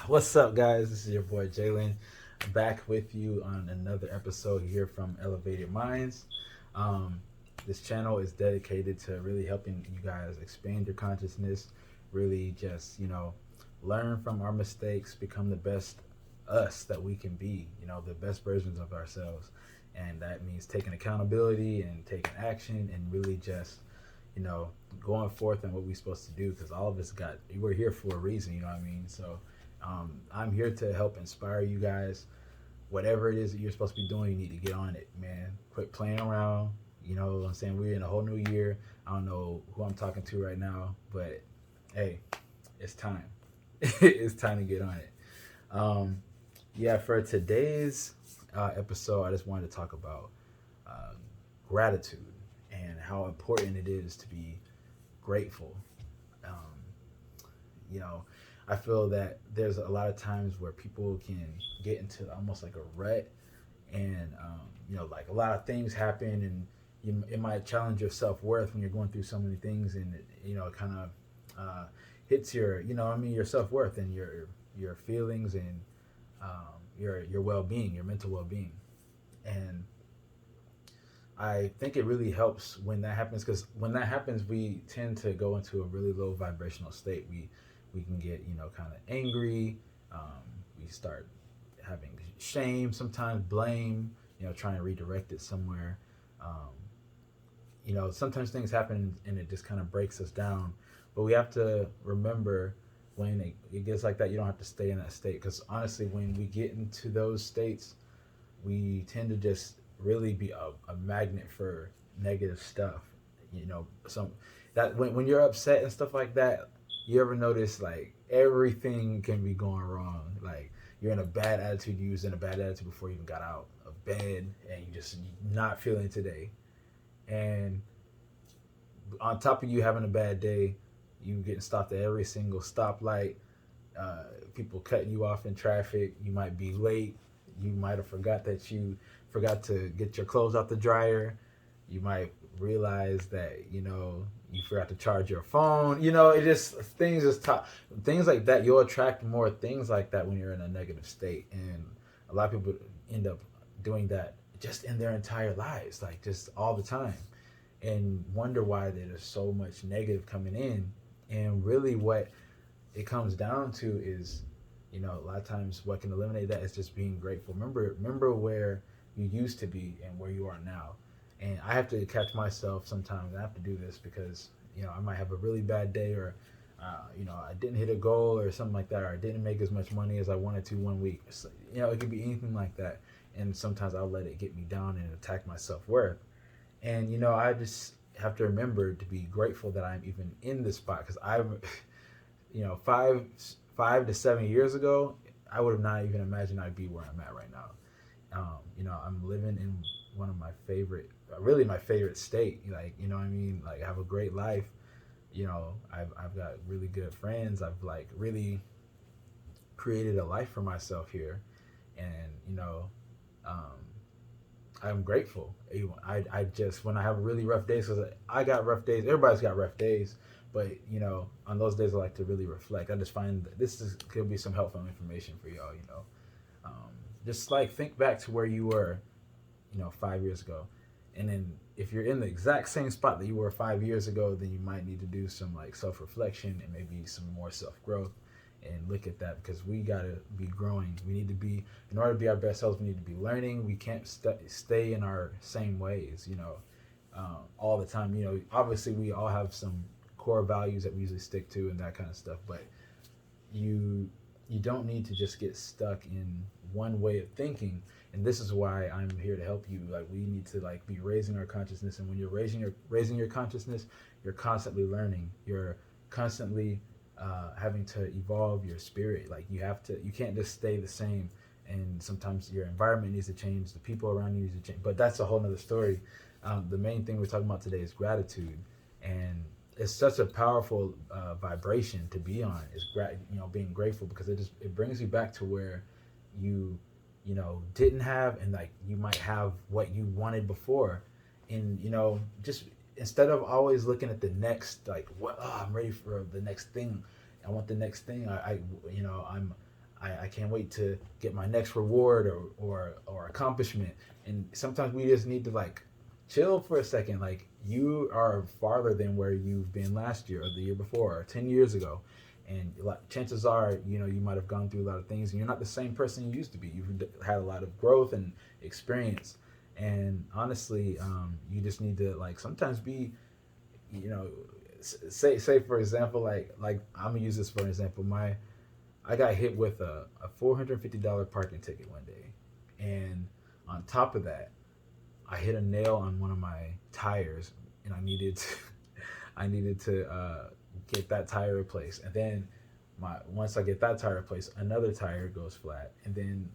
What's up, guys? This is your boy Jalen, back with you on another episode here from Elevated Minds. Um, this channel is dedicated to really helping you guys expand your consciousness, really just learn from our mistakes, become the best us that we can be. The best versions of ourselves, and that means taking accountability and taking action, and really just you know going forth on what we're supposed to do. Because all of us we're here for a reason. You know what I mean? So I'm here to help inspire you guys. Whatever it is that you're supposed to be doing, you need to get on it, man. Quit playing around. You know what I'm saying? We're in a whole new year. I don't know who I'm talking to right now, but hey, it's time. It's time to get on it. Um, yeah, for today's episode, I just wanted to talk about uh, gratitude and how important it is to be grateful. Um, you know, I feel that there's a lot of times where people can get into almost like a rut, and like a lot of things happen, and it might challenge your self worth when you're going through so many things, and it kind of hits your, your self worth and your feelings and your well being, your mental well being, and I think it really helps when that happens, because when that happens, we tend to go into a really low vibrational state. We can get kind of angry. Um, we start having shame, sometimes blame. Trying to redirect it somewhere. Um, sometimes things happen and it just kind of breaks us down. But we have to remember when it gets like that, you don't have to stay in that state. Because honestly, when we get into those states, we tend to just really be a magnet for negative stuff. Some that when you're upset and stuff like that, you ever notice like everything can be going wrong. Like you're in a bad attitude, you was in a bad attitude before you even got out of bed, and you're not feeling today. And on top of you having a bad day, you getting stopped at every single stoplight, people cutting you off in traffic. You might be late. You might have forgot to get your clothes out the dryer. You might realize that you forgot to charge your phone. It just things like that. You'll attract more things like that when you're in a negative state, and a lot of people end up doing that just in their entire lives, like just all the time, and wonder why there's so much negative coming in. And really, what it comes down to is, a lot of times what can eliminate that is just being grateful. Remember where you used to be and where you are now. And I have to catch myself sometimes. I have to do this because I might have a really bad day, or I didn't hit a goal or something like that, or I didn't make as much money as I wanted to one week. So, it could be anything like that. And sometimes I'll let it get me down and attack my self worth. And I just have to remember to be grateful that I'm even in this spot, because I'm, 5 to 7 years ago, I would have not even imagined I'd be where I'm at right now. I'm living in one of my favorite, really my favorite state. Like, what I mean? Like, I have a great life. I've got really good friends. I've like really created a life for myself here, and um, I'm grateful. I just, when I have really rough days, because I got rough days. Everybody's got rough days, but on those days I like to really reflect. I just find that could be some helpful information for y'all. Um, just like think back to where you were, 5 years ago, and then if you're in the exact same spot that you were 5 years ago, then you might need to do some like self reflection and maybe some more self growth, and look at that, because we gotta be growing. We need to be, in order to be our best selves, we need to be learning. We can't stay in our same ways, all the time. Obviously we all have some core values that we usually stick to and that kind of stuff, but you don't need to just get stuck in one way of thinking. And this is why I'm here to help you. Like, we need to like be raising our consciousness, and when you're raising your consciousness, you're constantly learning. You're constantly having to evolve your spirit. Like, you can't just stay the same. And sometimes your environment needs to change, the people around you need to change, but that's a whole nother story. The main thing we're talking about today is gratitude, and it's such a powerful vibration to be on. Is being grateful, because it brings you back to where you didn't have, and like you might have what you wanted before, and just instead of always looking at the next, like, I'm ready for the next thing. I want the next thing. I'm I can't wait to get my next reward or accomplishment. And sometimes we just need to like chill for a second. Like you are farther than where you've been last year or the year before or 10 years ago. And chances are, you know, you might have gone through a lot of things and you're not the same person you used to be. You've had a lot of growth and experience. And honestly, you just need to like sometimes be, you know, say for example, like I'm gonna use this for an example. I got hit with a $450 parking ticket one day, and on top of that, I hit a nail on one of my tires, and I needed to get that tire replaced. And then once I get that tire replaced, another tire goes flat, and then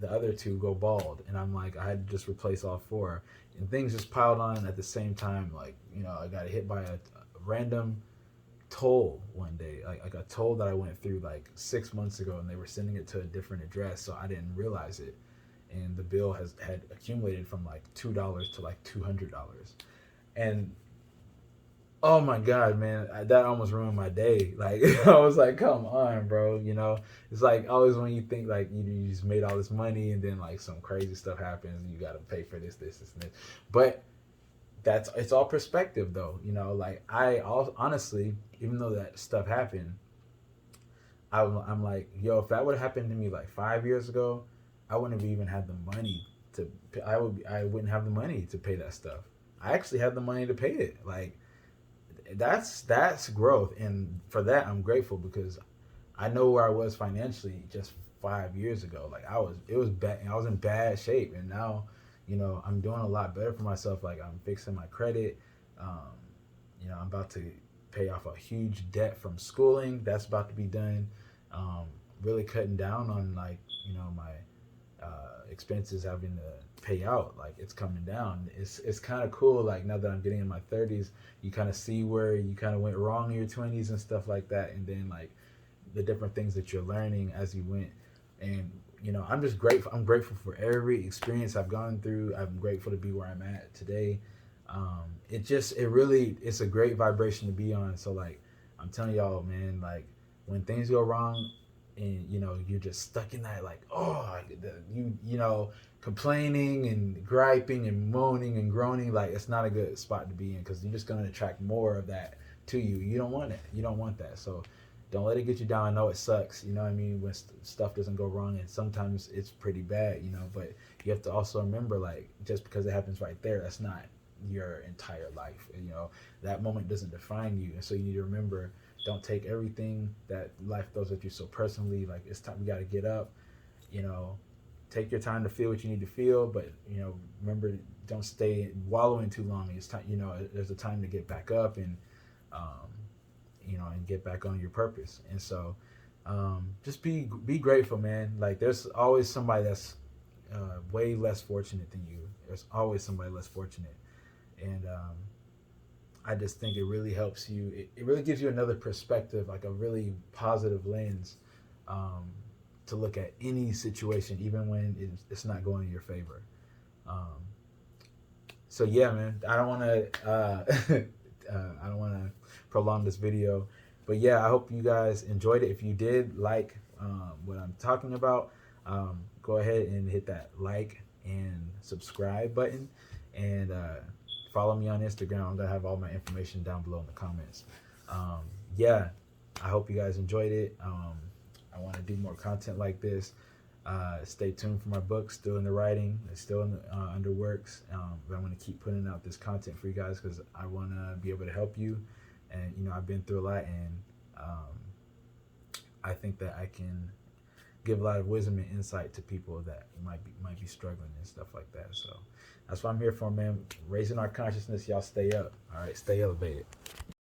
the other two go bald. And I'm like, I had to just replace all four, and things just piled on at the same time. Like, you know, I got hit by a random toll one day. Like I got told that I went through like 6 months ago, and they were sending it to a different address, so I didn't realize it. And the bill had accumulated from like $2 to like $200, and oh my god, man, that almost ruined my day. Like I was like, come on, bro. You know, it's like always when you think like you just made all this money, and then like some crazy stuff happens, and you got to pay for this, and this. But it's all perspective, though. You know, like honestly, even though that stuff happened, I'm like, yo, if that would have happened to me like 5 years ago, I wouldn't have even had the money to. I wouldn't have the money to pay that stuff. I actually have the money to pay it. Like that's growth, and for that I'm grateful, because I know where I was financially just 5 years ago. Like it was bad. I was in bad shape, and now, you know, I'm doing a lot better for myself. Like I'm fixing my credit. Um, you know, I'm about to pay off a huge debt from schooling. That's about to be done. Really cutting down on like, you know, my expenses having to pay out. Like it's coming down. It's kind of cool. Like now that I'm getting in my 30s, you kind of see where you kind of went wrong in your 20s and stuff like that, and then like the different things that you're learning as you went. And you know, I'm just grateful. I'm grateful for every experience I've gone through. I'm grateful to be where I'm at today. It's a great vibration to be on. So like, I'm telling y'all, man, like when things go wrong, and you know you're just stuck in that, like, you know, complaining and griping and moaning and groaning, like it's not a good spot to be in, because you're just going to attract more of that to you. You don't want it. You don't want that. So don't let it get you down. I know it sucks, you know what I mean, when stuff doesn't go wrong, and sometimes it's pretty bad, you know, but you have to also remember, like, just because it happens right there, that's not your entire life. You know, that moment doesn't define you. And so you need to remember, don't take everything that life throws at you so personally. Like, it's time, we got to get up, you know, take your time to feel what you need to feel, but, you know, remember, don't stay wallowing too long. It's time, you know, there's a time to get back up and, you know, and get back on your purpose. And so just be grateful, man. Like, there's always somebody that's way less fortunate than you. There's always somebody less fortunate. And I just think it really helps you. It really gives you another perspective, like a really positive lens to look at any situation, even when it's not going in your favor. So yeah, man, I don't want to prolong this video, but yeah, I hope you guys enjoyed it. If you did like what I'm talking about, go ahead and hit that like and subscribe button, and follow me on Instagram. I'm gonna have all my information down below in the comments. Yeah, I hope you guys enjoyed it. I want to do more content like this. Stay tuned for my book, still in the writing. It's still in the, under works. But I'm going to keep putting out this content for you guys because I want to be able to help you. And, you know, I've been through a lot, and I think that I can give a lot of wisdom and insight to people that might be struggling and stuff like that. So that's what I'm here for, man. Raising our consciousness. Y'all stay up. All right, stay elevated.